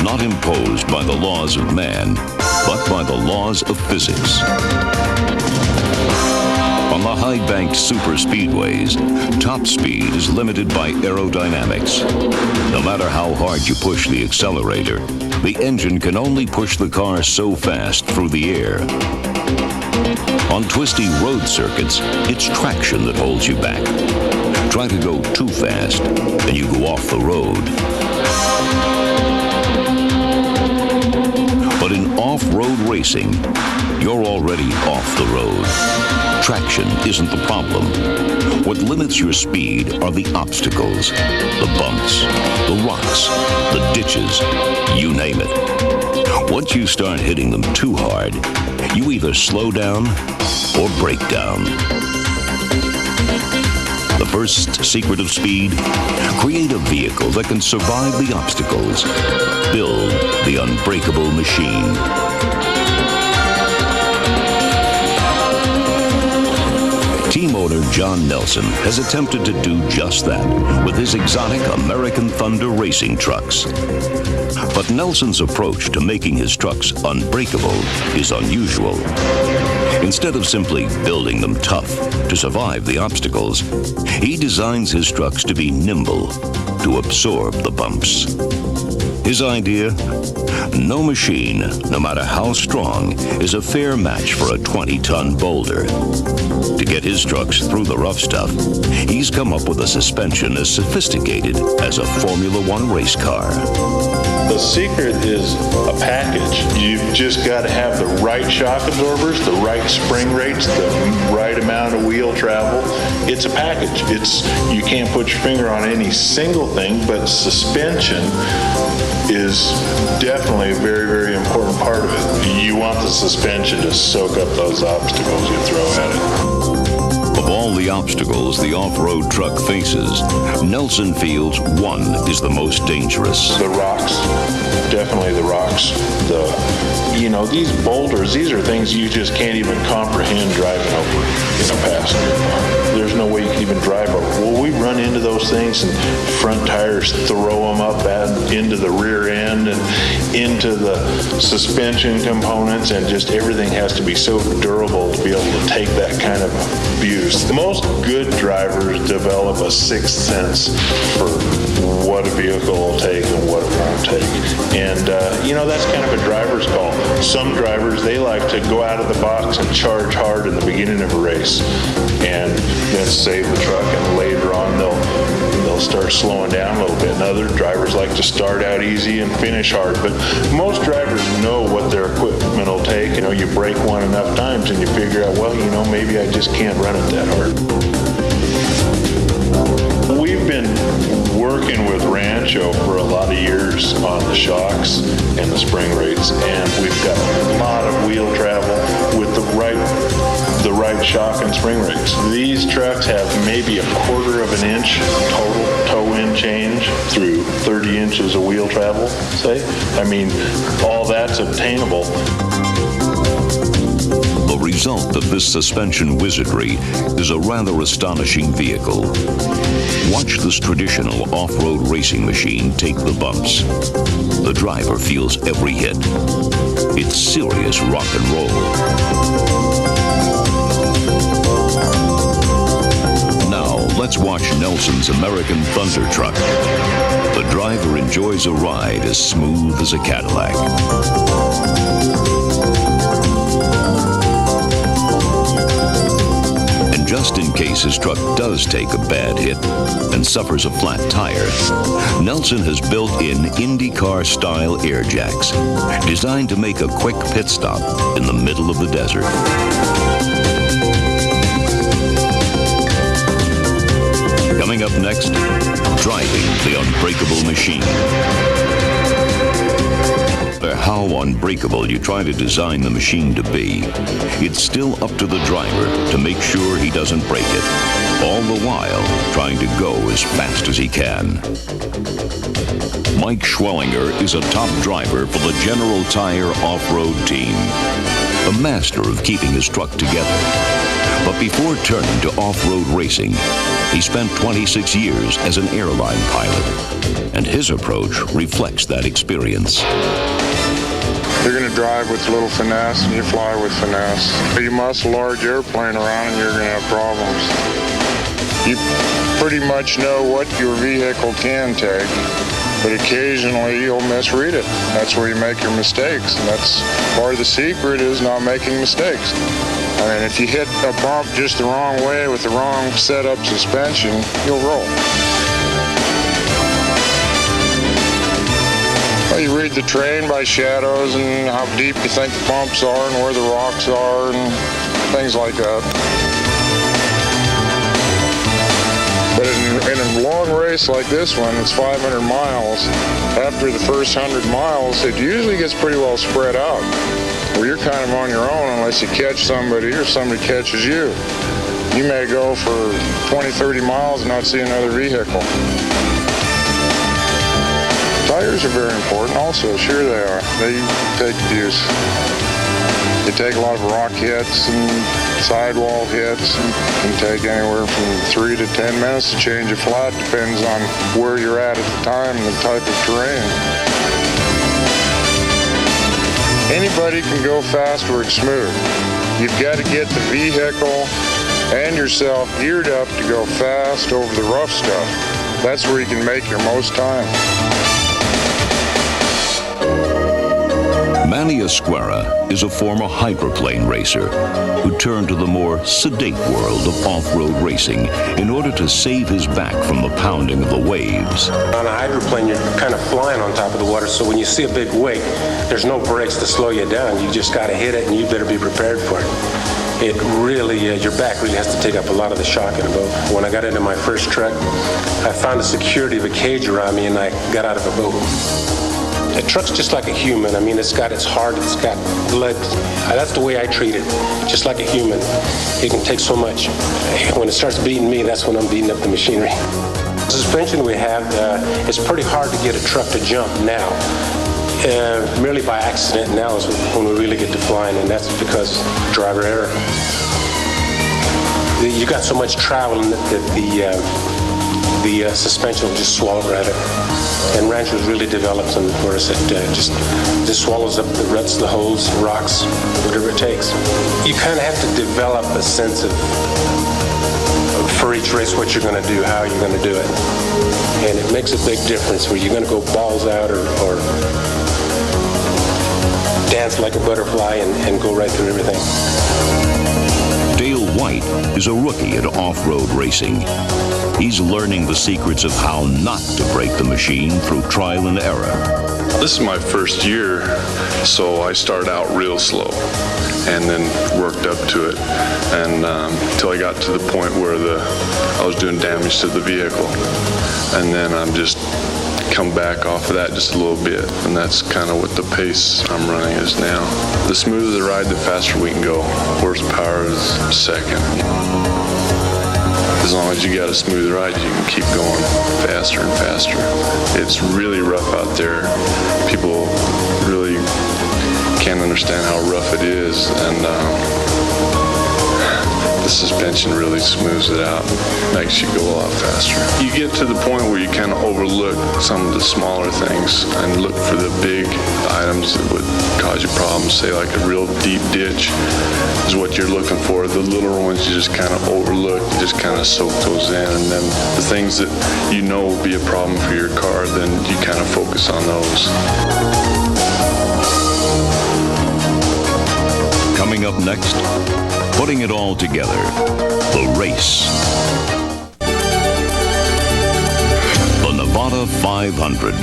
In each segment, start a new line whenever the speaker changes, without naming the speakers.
not imposed by the laws of man, but by the laws of physics. On the high-banked super speedways, top speed is limited by aerodynamics. No matter how hard you push the accelerator, the engine can only push the car so fast through the air. On twisty road circuits, it's traction that holds you back. Try to go too fast, and you go off the road. But in off-road racing, you're already off the road. Traction isn't the problem. What limits your speed are the obstacles, the bumps, the rocks, the ditches, you name it. Once you start hitting them too hard, you either slow down or break down. The first secret of speed: create a vehicle that can survive the obstacles. Build the unbreakable machine. Team owner John Nelson has attempted to do just that with his exotic American Thunder racing trucks. But Nelson's approach to making his trucks unbreakable is unusual. Instead of simply building them tough to survive the obstacles, he designs his trucks to be nimble, to absorb the bumps. His idea? No machine, no matter how strong, is a fair match for a 20-ton boulder. To get his trucks through the rough stuff, he's come up with a suspension as sophisticated as a Formula One race car.
The secret is a package. You've just got to have the right shock absorbers, the right spring rates, the right amount of wheel travel. It's a package. You can't put your finger on any single thing, but suspension is definitely a very, very important part of it. You want the suspension to soak up those obstacles you throw at it.
Of all the obstacles the off-road truck faces, Nelson feels one is the most dangerous.
The rocks. Definitely the rocks. These boulders, these are things you just can't even comprehend driving over in a passenger car. There's no way you can even drive over. Well, we run into those things and front tires throw them up into the rear end and into the suspension components, and just everything has to be so durable to be able to take that kind of abuse. Most good drivers develop a sixth sense for what a vehicle will take and what it won't take. And, that's kind of a driver's call. Some drivers, they like to go out of the box and charge hard in the beginning of a race and then save the truck, and later on they'll start slowing down a little bit. And other drivers like to start out easy and finish hard. But most drivers know what their equipment will take. You break one enough times and you figure out, maybe I just can't run it that hard. We've been working with Rancho for a lot of years on the shocks and the spring rates, and we've got a lot of wheel travel with the right shock and spring rates. These trucks have maybe a quarter of an inch total toe-in change through 30 inches of wheel travel, say. All that's obtainable.
The result of this suspension wizardry is a rather astonishing vehicle. Watch this traditional off-road racing machine take the bumps. The driver feels every hit. It's serious rock and roll. Now, let's watch Nelson's American Thunder truck. The driver enjoys a ride as smooth as a Cadillac. Just in case his truck does take a bad hit and suffers a flat tire, Nelson has built in IndyCar-style air jacks, designed to make a quick pit stop in the middle of the desert. Coming up next, driving the unbreakable machine. No matter how unbreakable you try to design the machine to be, it's still up to the driver to make sure he doesn't break it, all the while trying to go as fast as he can. Mike Schwellinger is a top driver for the General Tire off-road team, a master of keeping his truck together. But before turning to off-road racing, He spent 26 years as an airline pilot, and his approach reflects that experience.
You're going to drive with little finesse and you fly with finesse. You muscle a large airplane around and you're going to have problems. You pretty much know what your vehicle can take, but occasionally you'll misread it. That's where you make your mistakes, and that's part of the secret is not making mistakes. I mean, if you hit a bump just the wrong way with the wrong setup suspension, you'll roll. Well, you read the terrain by shadows and how deep you think the bumps are and where the rocks are and things like that. But in a long race like this one, it's 500 miles. After the first 100 miles, it usually gets pretty well spread out, where you're kind of on your own unless you catch somebody or somebody catches you. You may go for 20, 30 miles and not see another vehicle. Tires are very important also, sure they are. They take abuse. They take a lot of rock hits and sidewall hits and can take anywhere from 3 to 10 minutes to change a flat, depends on where you're at the time and the type of terrain. Anybody can go fast where it's smooth. You've got to get the vehicle and yourself geared up to go fast over the rough stuff. That's where you can make your most time.
Manny Esquera is a former hydroplane racer who turned to the more sedate world of off-road racing in order to save his back from the pounding of the waves.
On a hydroplane, you're kind of flying on top of the water, so when you see a big wake, there's no brakes to slow you down. You just got to hit it, and you better be prepared for it. It really, your back really has to take up a lot of the shock in a boat. When I got into my first truck, I found the security of a cage around me, and I got out of a boat. A truck's just like a human. I mean, it's got its heart, it's got blood. That's the way I treat it, just like a human. It can take so much. When it starts beating me, that's when I'm beating up the machinery. The suspension we have, it's pretty hard to get a truck to jump now. Merely by accident now is when we really get to flying, and that's because driver error. You got so much travel that the suspension will just swallow right up. And ranchers really develop them where it just swallows up the ruts, the holes, rocks, whatever it takes. You kind of have to develop a sense of for each race what you're going to do, how you're going to do it. And it makes a big difference where you're going to go balls out or dance like a butterfly and go right through everything.
Dale White is a rookie at off-road racing. He's learning the secrets of how not to break the machine through trial and error.
This is my first year, so I started out real slow and then worked up to it, and until I got to the point where I was doing damage to the vehicle. And then I'm just come back off of that just a little bit, and that's kind of what the pace I'm running is now. The smoother the ride, the faster we can go. Horsepower is second. As long as you got a smooth ride, you can keep going faster and faster. It's really rough out there. People really can't understand how rough it is, and the suspension really smooths it out, makes you go a lot faster. You get to the point where you kind of overlook some of the smaller things and look for the big items that would cause you problems. Say like a real deep ditch is what you're looking for. The little ones you just kind of overlook, you just kind of soak those in, and then the things that you know will be a problem for your car, then you kind of focus on those.
Coming up next, putting it all together, the race. The Nevada 500,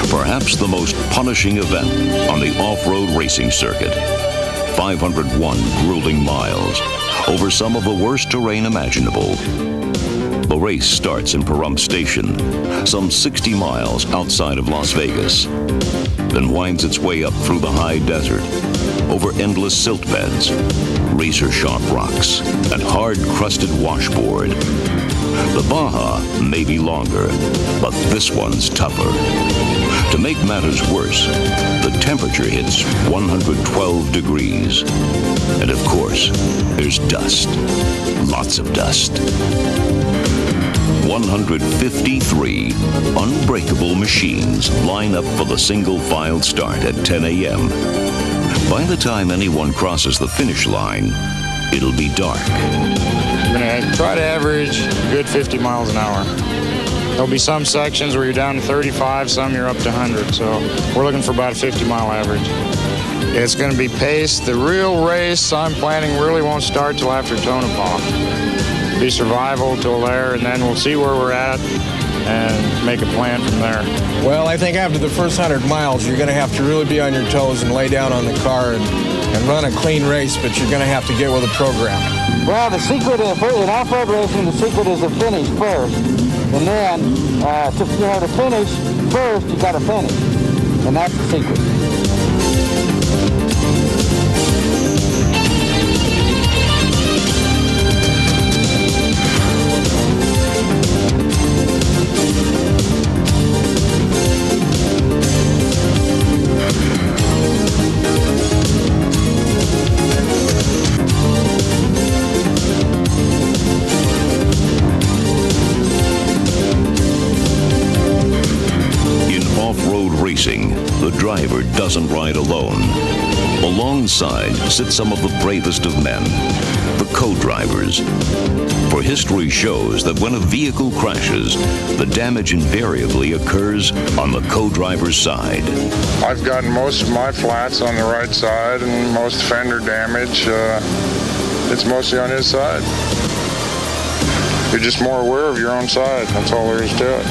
perhaps the most punishing event on the off-road racing circuit. 501 grueling miles over some of the worst terrain imaginable. The race starts in Pahrump Station, some 60 miles outside of Las Vegas, then winds its way up through the high desert, over endless silt beds, razor-sharp rocks, and hard-crusted washboard. The Baja may be longer, but this one's tougher. To make matters worse, the temperature hits 112 degrees. And of course, there's dust. Lots of dust. 153 Unbreakable machines line up for the single file start at 10 a.m. By the time anyone crosses the finish line, it'll be dark.
You're going to try to average a good 50 miles an hour. There'll be some sections where you're down to 35, some you're up to 100, so we're looking for about a 50-mile average. It's going to be paced. The real race I'm planning really won't start till after Tonopah. Be survival till there, and then we'll see where we're at and make a plan from there.
Well, I think after the first 100 miles, you're going to have to really be on your toes and lay down on the car and run a clean race, but you're going to have to get with a program.
Well, the secret in off-road racing, the secret is to finish first. And then, to finish first, you got to finish. And that's the secret.
The driver doesn't ride alone. Alongside sit some of the bravest of men, the co-drivers. For history shows that when a vehicle crashes, the damage invariably occurs on the co-driver's side.
I've gotten most of my flats on the right side, and most fender damage, it's mostly on his side. You're just more aware of your own side. That's all there is to it.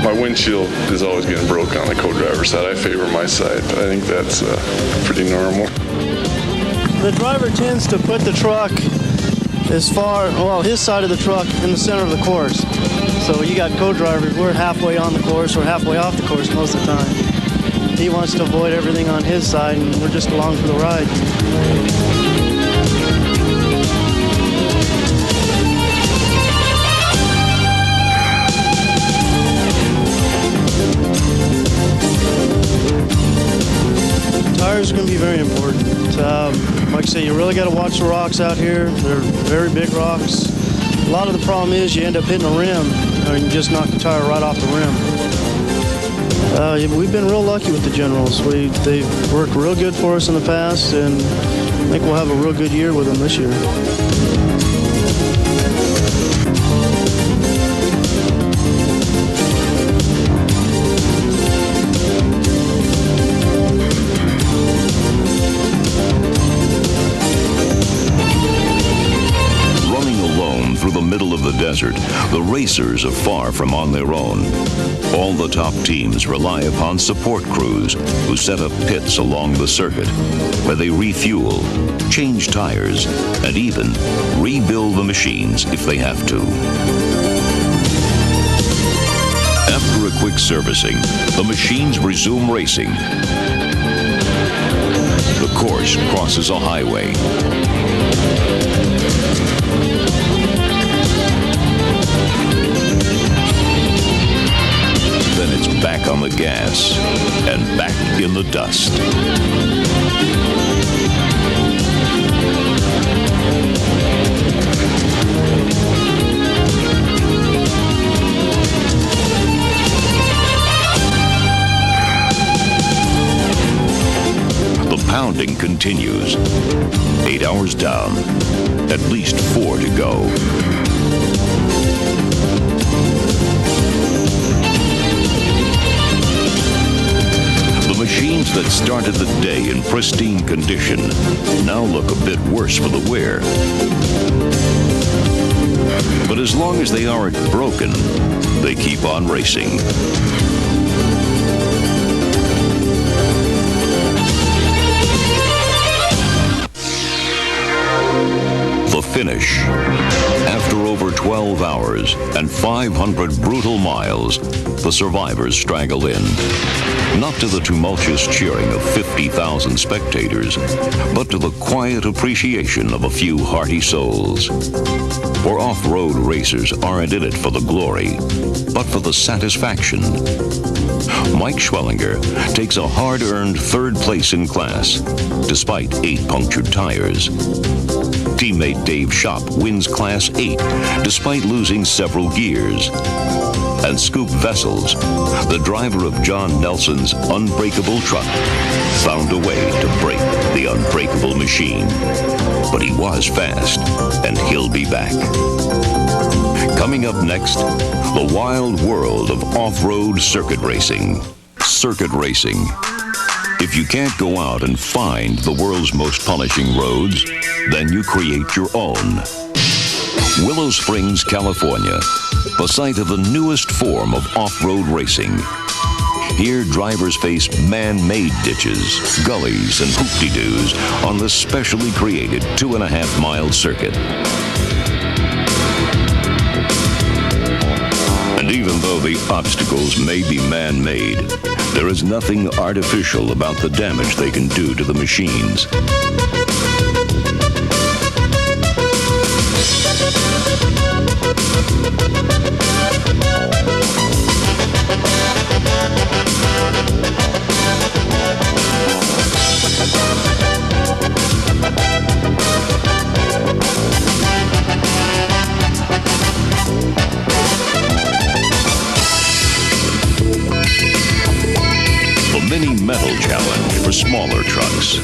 My windshield is always getting broke on the co-driver's side. I favor my side, but I think that's pretty normal.
The driver tends to put the truck his side of the truck in the center of the course. So you got co-drivers, we're halfway on the course or halfway off the course most of the time. He wants to avoid everything on his side, and we're just along for the ride. Tires are going to be very important. Like I say, you really got to watch the rocks out here. They're very big rocks. A lot of the problem is you end up hitting a rim, or you just knock the tire right off the rim. We've been real lucky with the Generals. They've worked real good for us in the past, and I think we'll have a real good year with them this year.
Desert, the racers are far from on their own. All the top teams rely upon support crews who set up pits along the circuit where they refuel, change tires, and even rebuild the machines if they have to. After a quick servicing, the machines resume racing. The course crosses a highway. Then it's back on the gas and back in the dust. The pounding continues. 8 hours down, at least 4 to go. The machines that started the day in pristine condition now look a bit worse for the wear. But as long as they aren't broken, they keep on racing. The finish. After over 12 hours and 500 brutal miles, the survivors straggle in. Not to the tumultuous cheering of 50,000 spectators, but to the quiet appreciation of a few hearty souls. For off-road racers aren't in it for the glory, but for the satisfaction. Mike Schwellinger takes a hard-earned third place in class, despite 8 punctured tires. Teammate Dave Schopp wins Class 8 despite losing several gears. And Scoop Vessels, the driver of John Nelson's Unbreakable truck, found a way to break the unbreakable machine. But he was fast, and he'll be back. Coming up next, the wild world of off-road circuit racing. Circuit racing. If you can't go out and find the world's most punishing roads, then you create your own. Willow Springs, California, the site of the newest form of off-road racing. Here, drivers face man-made ditches, gullies, and hoop-de-doos on the specially created 2.5-mile circuit. And even though the obstacles may be man-made, there is nothing artificial about the damage they can do to the machines. Metal challenge for smaller trucks.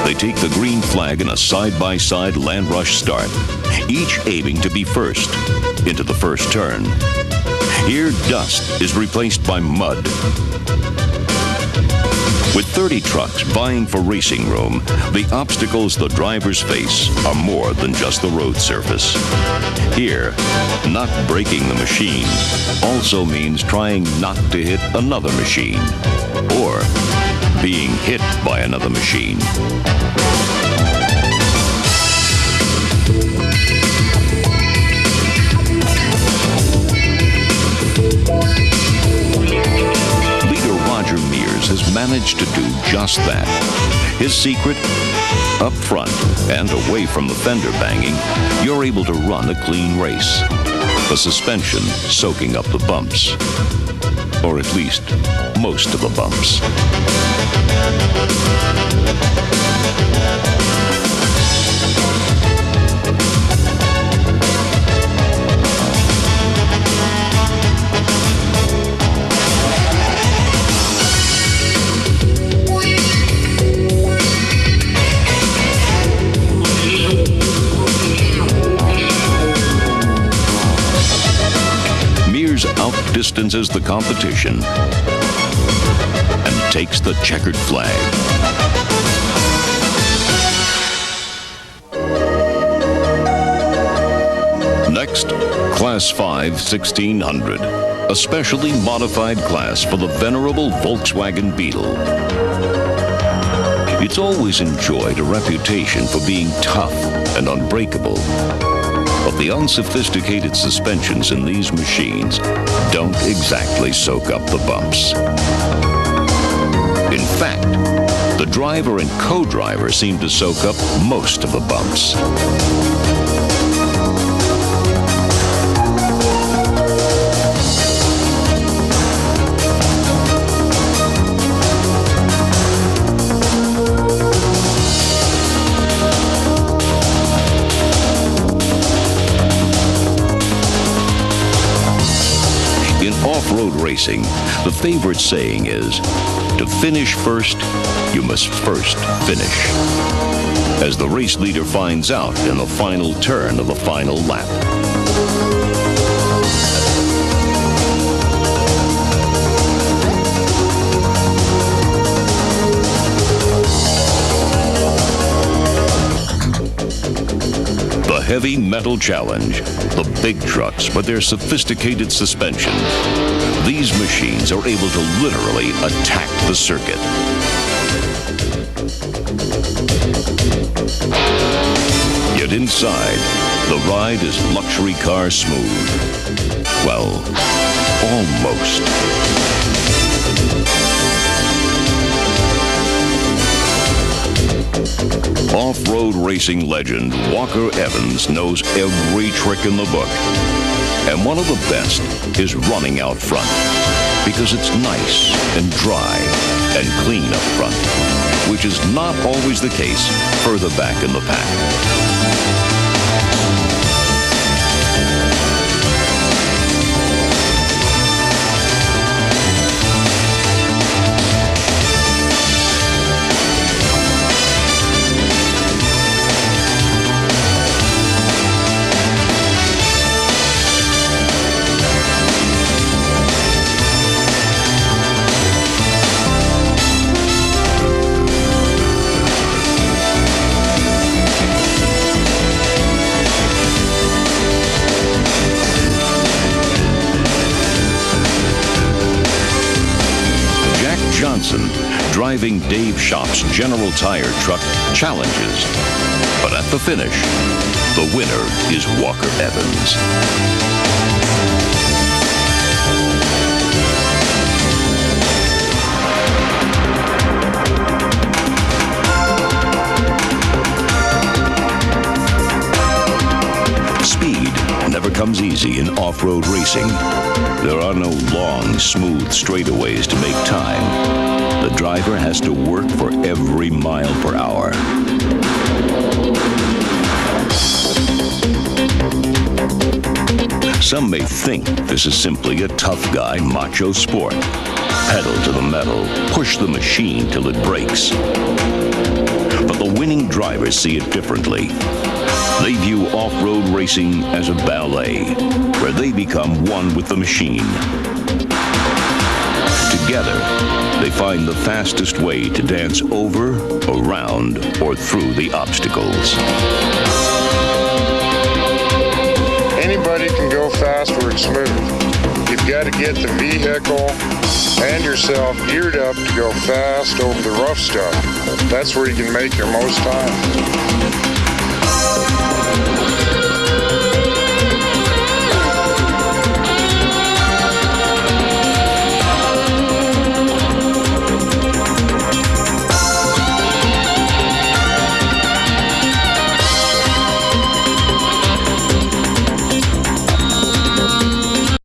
They take the green flag in a side-by-side land rush start, each aiming to be first into the first turn. Here, dust is replaced by mud. With 30 trucks vying for racing room, the obstacles the drivers face are more than just the road surface. Here, not breaking the machine also means trying not to hit another machine or being hit by another machine. Has managed to do just that. His secret? Up front and away from the fender banging, you're able to run a clean race. The suspension soaking up the bumps. Or at least, most of the bumps. Outdistances the competition and takes the checkered flag. Next, Class 5 1600, a specially modified class for the venerable Volkswagen Beetle. It's always enjoyed a reputation for being tough and unbreakable. But the unsophisticated suspensions in these machines don't exactly soak up the bumps. In fact, the driver and co-driver seem to soak up most of the bumps. Off-road racing, the favorite saying is, to finish first, you must first finish. As the race leader finds out in the final turn of the final lap. The heavy metal challenge, the big trucks with their sophisticated suspension. These machines are able to literally attack the circuit. Yet inside, the ride is luxury car smooth. Well, almost. Off-road racing legend Walker Evans knows every trick in the book. And one of the best is running out front, because it's nice and dry and clean up front, which is not always the case further back in the pack. Driving Dave Shop's General Tire truck challenges. But at the finish, the winner is Walker Evans. Speed never comes easy in off-road racing. There are no long, smooth straightaways to make time. The driver has to work for every mile per hour. Some may think this is simply a tough guy macho sport. Pedal to the metal, push the machine till it breaks. But the winning drivers see it differently. They view off-road racing as a ballet, where they become one with the machine. Together, they find the fastest way to dance over, around, or through the obstacles.
Anybody can go fast where it's smooth. You've got to get the vehicle and yourself geared up to go fast over the rough stuff. That's where you can make your most time.